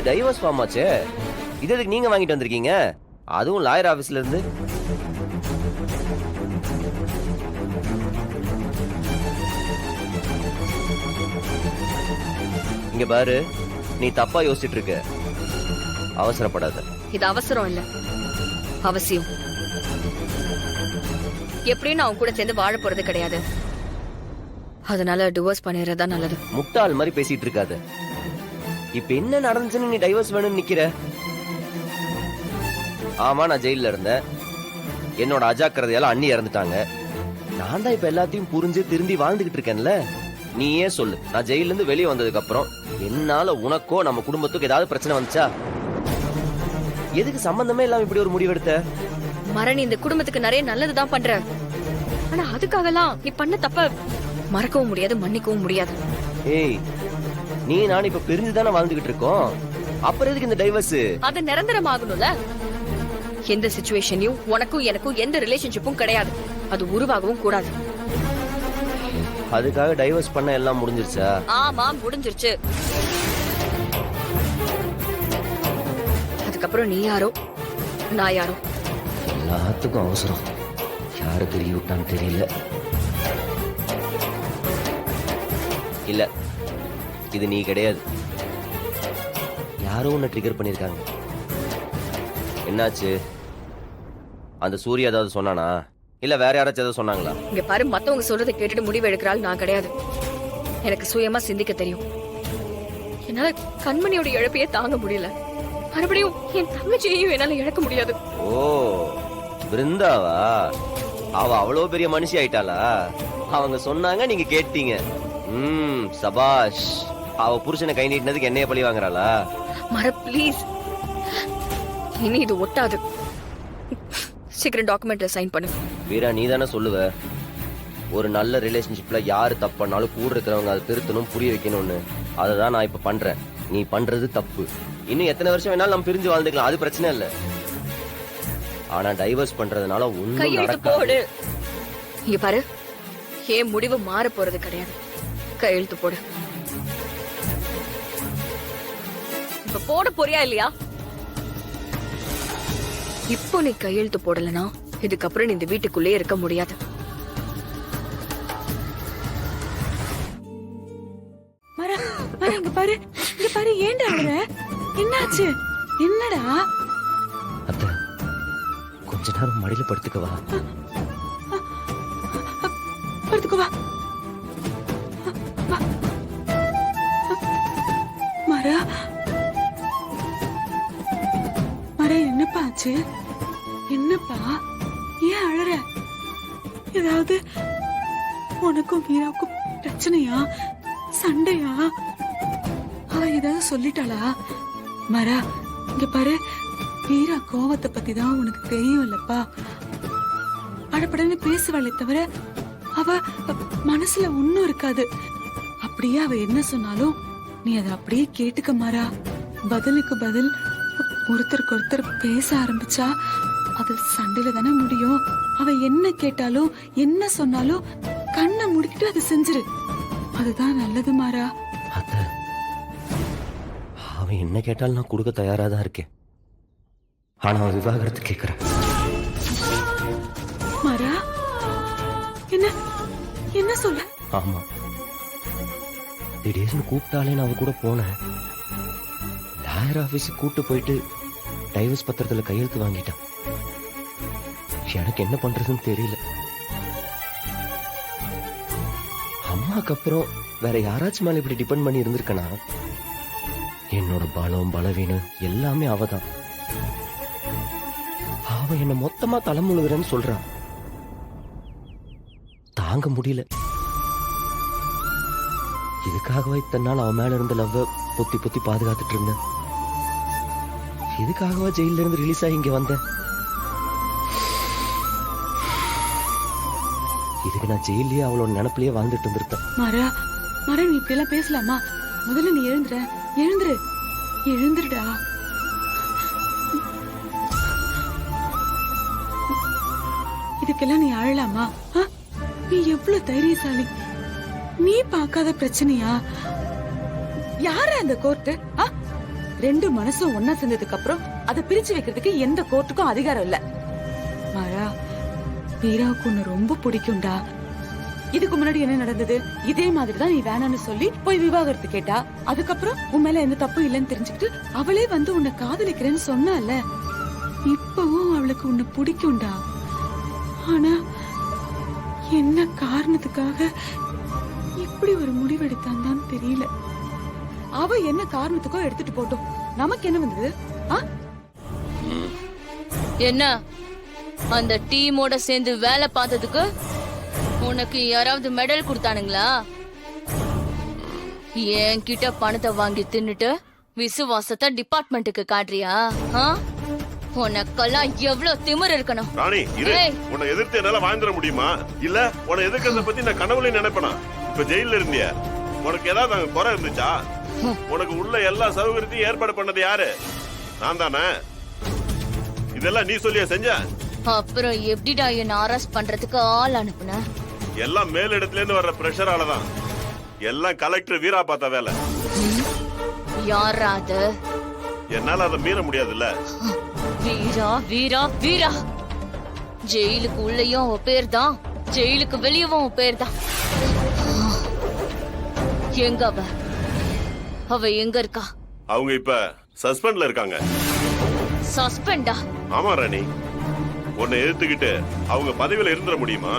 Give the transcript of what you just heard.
Divorce form ஆச்சே. இது எதுக்கு நீங்க வாங்கிட்டு வந்திருக்கீங்க? அதுவும் லாயர் ஆபீஸ்ல இருந்து. இங்க பாரு, நீ தப்பா யோசிச்சுட்டு இருக்க. அவசரப்படாத. இது அவசரம் இல்ல, அவசியம். எப்படியும் நான் அவன் கூட சேர்ந்து வாழ போறது கிடையாது. அதனால டிவோர்ஸ் பண்ணிடுறதா நல்லது. முட்டாள் மாதிரி பேசிட்டு இருக்காத. இப்ப என்ன நடந்துச்சுன்னு நீ டைவர்ஸ் வேணும்னு நிக்கிற? ஆமா, நான் ஜெயில இருந்தேன். என்னோட அஜாக்கிரதையால அண்ணி இறந்துட்டாங்க. நான் தான் இப்ப எல்லாத்தையும் புரிஞ்சு திரும்பி வாழ்ந்துகிட்டு இருக்கேன்ல. நீ ஏன் சொல்லு, நான் ஜெயில இருந்து வெளியே வந்ததுக்கு அப்புறம் என்னால உனக்கோ நம்ம குடும்பத்துக்கு ஏதாவது பிரச்சனை வந்துச்சா? எதுக்கு சம்பந்தமே இல்லாம இப்படி ஒரு முடிவு எடுத்த? மரணி இந்த குடும்பத்துக்கு நிறைய நல்லதுதான் பண்ற. ஆனா அதுக்காகலாம் நீ பண்ண தப்ப மறக்கவும் முடியாது, மன்னிக்கவும் முடியாது. ஏய், நீ நான் இப்ப பிரிஞ்சுதானே வாழ்ந்துகிட்டு இருக்கோம். அப்புறம் எதுக்கு இந்த டைவர்ஸ்? அது நிரந்தரமாகணும்ல. எந்த சிச்சுவேஷன்லயும் உனக்கும் எனக்கும் எந்த ரிலேஷன்ஷிப்பும் கிடையாது. அது உருவாகவும் கூடாது. அதுக்காக டைவர்ஸ் பண்ண எல்லாம் முடிஞ்சிருச்சா? ஆமா, முடிஞ்சிருச்சு. அதுக்கப்புறம் நீ யாரோ நான் யாரோ. எல்லாத்துக்கும் அவசரம். யாரு தெரிய விட்டான்னு தெரியல. இல்ல, இது நீ கிடையாது. யாரோ உன்னை ட்ரிகர் பண்ணிருக்காங்க. என்னாச்சு? அந்த சூர்யா ஏதாவது சொன்னானா? இல்ல வேற யாராச்சும் ஏதாவது சொன்னாங்களா? இங்க பாரு, மத்தவங்க சொல்றதை கேட்டுட்டு முடிவு எடுக்கிறாள் நான் கிடையாது. எனக்கு சுயமா சிந்திக்க தெரியும். என்னால கண்மணியோட இழப்பையே தாங்க முடியல. மறுபடியும் என் தங்கச்சியையும் என்னால இழக்க முடியாது. ஓ, பிருந்தாவா? அவ அவ்வளவு பெரிய மனுஷி ஆயிட்டாளா? அவங்க சொன்னாங்க, நீங்க கேட்டீங்க. சபாஷ். அவ புருஷனை கை நீட்டினதுக்கு என்னைய பழி வாங்குறாளா? மர ப்ளீஸ், இனி இது ஒட்டாது. சீக்கிரம் டாக்குமெண்ட்ல சைன் பண்ணு. வீரா, நீ தானே சொல்லுவ ஒரு நல்ல ரிலேஷன்ஷிப்ல யாரு தப்பு பண்ணாலும் கூட இருக்கிறவங்க அதை திருத்தணும், புரிய வைக்கணும்னு. அததான் நான் இப்ப பண்றேன். நீ பண்றது தப்பு. இன்னும் எத்தனை வருஷம் வேணாலும் நம்ம பிரிஞ்சு வாழ்ந்துக்கலாம், அது பிரச்சனை இல்ல. ஆனா டைவர்ஸ் பண்றதுனால ஒண்ணும் நடக்காது. இங்க பாரு, ஏன் முடிவு மாற போறது கிடையாது. கையெழுத்து போடு. இப்ப போட போறியா இல்லையா? இப்போ நீ கையெழுத்து போடலனா இதுக்கப்புறம் நீ இந்த வீட்டுக்குள்ளே இருக்க முடியாது. இங்க பாரு, இங்க பாரு. ஏன்டா அழுற? என்னாச்சு? என்னடா? அத்தை, கொஞ்ச நேரம் மடியில படுத்துக்கவா? படுத்துக்கவா. மரா, மரா, என்னப்பா ஆச்சு? என்னப்பா, ஏன் அழற? ஏதாவது உனக்கும் வீராவுக்கும் பிரச்சனையா? சண்டையா? அவ ஏதாவது சொல்லிட்டாளா? மரா, இங்க பாரு, வீரா கோவத்தை பத்தி தான் உனக்கு தெரியும் இல்லப்பா. படப்படன்னு பேசுவாளே தவிர அவ மனசுல ஒண்ணும் இருக்காது. அப்படியே அவ என்ன சொன்னாலும் நீ அதை அப்படியே கேட்டுக்க மாறா. பதிலுக்கு பதில் ஒருத்தருக்கு ஒருத்தர் பேச ஆரம்பிச்சா அது சண்டையில தானே முடியும். அவ என்ன கேட்டாலும் என்ன சொன்னாலும் கண்ணை முடிக்கிட்டு அதை செஞ்சிரு. அதுதான் நல்லது மாறா. அத்தை, அவன் என்ன கேட்டாலும் நான் கொடுக்க தயாரா தான் இருக்கேன். ஆனா அவன் விவாகரத்து கேட்கிறேன். மாறா, என்ன என்ன சொல்ல? ஆமா, திடீர்னு கூப்பிட்டாலே நான் அவ கூட போனேன். லாயர் ஆபீஸுக்கு கூட்டு போயிட்டு டைவர்ஸ் பத்திரத்துல கையெழுத்து வாங்கிட்டான். எனக்கு என்ன பண்றதுன்னு தெரியல. அம்மாக்கு அப்புறம் வேற யாராச்சும் மேல இப்படி டிபெண்ட் பண்ணி இருந்திருக்கனா? என்னோட பலம் பலவீனம் எல்லாமே அவதான். அவ என்ன மொத்தமா தலைமுழுகிறேன்னு சொல்றான். தாங்க முடியல. இதுக்காகவே இத்தனை நாள் அவன் மேல இருந்த லவ்வ பொத்தி பொத்தி பாதுகாத்துட்டு இருந்தேன். இதுக்காகவா ஜெயில இருந்து ரிலீஸ் ஆகி இங்க வந்தேன். இதுக்கு நான் ஜெயிலே அவளோட நினைப்பிலேயே வாழ்ந்துட்டு இருந்திருப்பேன். மாறா, மாறா, நீ இப்படி எல்லாம் பேசலாமா? முதல்ல நீ எழுந்துரு, எழுந்துரு, எழுந்துருடா. இதுக்கெல்லாம் நீ அழலாமா? நீ எவ்வளவு தைரியசாலி. நீ பார்க்காத பிரச்சனையா? யார அந்த கோர்ட்டு? ரெண்டு மனசும் ஒன்னா சேர்ந்ததுக்கு அப்புறம் அதை பிரிச்சு வைக்கிறதுக்கு எந்த கோர்ட்டுக்கும் அதிகாரம் இல்ல. மாறா, வீராவுக்கு உன்னை ரொம்ப பிடிக்கும்டா. இதுக்கு முன்னாடி என்ன நடந்தது? இதே மாதிரிதான் நீ வேணான்னு சொல்லி போய் விவாகரத்து கேட்டா. அதுக்கப்புறம் உன் மேல எந்த தப்பும் இல்லைன்னு தெரிஞ்சுக்கிட்டு அவளே வந்து உன்னை காதலிக்கிறேன்னு சொன்னால. இப்பவும் அவளுக்கு உன்னை பிடிக்கும்டா. ஆனா என்ன காரணத்துக்காக இப்படி ஒரு முடிவெடுத்தான்னு தெரியல. அவ என்ன காரணத்துக்கோ எடுத்துட்டு போட்டோம், நமக்கு என்ன வந்தது? என்ன அந்த டீமோட சேர்ந்து வேலை பார்த்ததுக்கு உனக்கு யாராவது மெடல் கொடுத்தானுங்களா? என்கிட்ட பணத்தை வாங்கி தின்னுட்டு விசுவாசத்தை டிபார்ட்மெண்ட்டுக்கு காட்டுறியா? உனக்கெல்லாம் எவ்வளவு திமிரு இருக்கணும். ராணி, இரு. ஏய். உன்னை எதிர்த்து என்னால வாழ்ந்துட முடியுமா? இல்ல உன்னை எதிர்க்கிறத பத்தி நான் கனவுல நினைப்பனா? இப்ப ஜெயில இருந்திய, உனக்கு ஏதாவது அங்க குறை இருந்துச்சா? உனக்கு உள்ள எல்லா சௌகரியத்தையும் ஏற்பாடு பண்ணது யாரு? நான் தானே. இதெல்லாம் நீ சொல்லியா செஞ்ச? அப்புறம் எப்படிடா என்ன அரெஸ்ட் பண்றதுக்கு ஆள் அனுப்புன? எல்லாம் மேலிடத்துல இருந்து வர்ற பிரஷராலதான். எல்லாம் கலெக்டர் வீரா பார்த்த வேலை. யாரா அது? என்னால அதை மீற முடியாதுல்ல. வீரா வீரா வீரா. ஜெயிலுக்கு உள்ளேயும் அவ பேர் தான், ஜெயிலுக்கு வெளியவும் அவ பேர் தான். எங்க அவ? அவ எங்க இருக்கா? அவங்க இப்ப சஸ்பெண்ட்ல இருக்காங்க. சஸ்பெண்டா? ஆமா ராணி, உன்னை எதிர்த்துக்கிட்டு அவங்க பதவியில இருந்துட முடியுமா?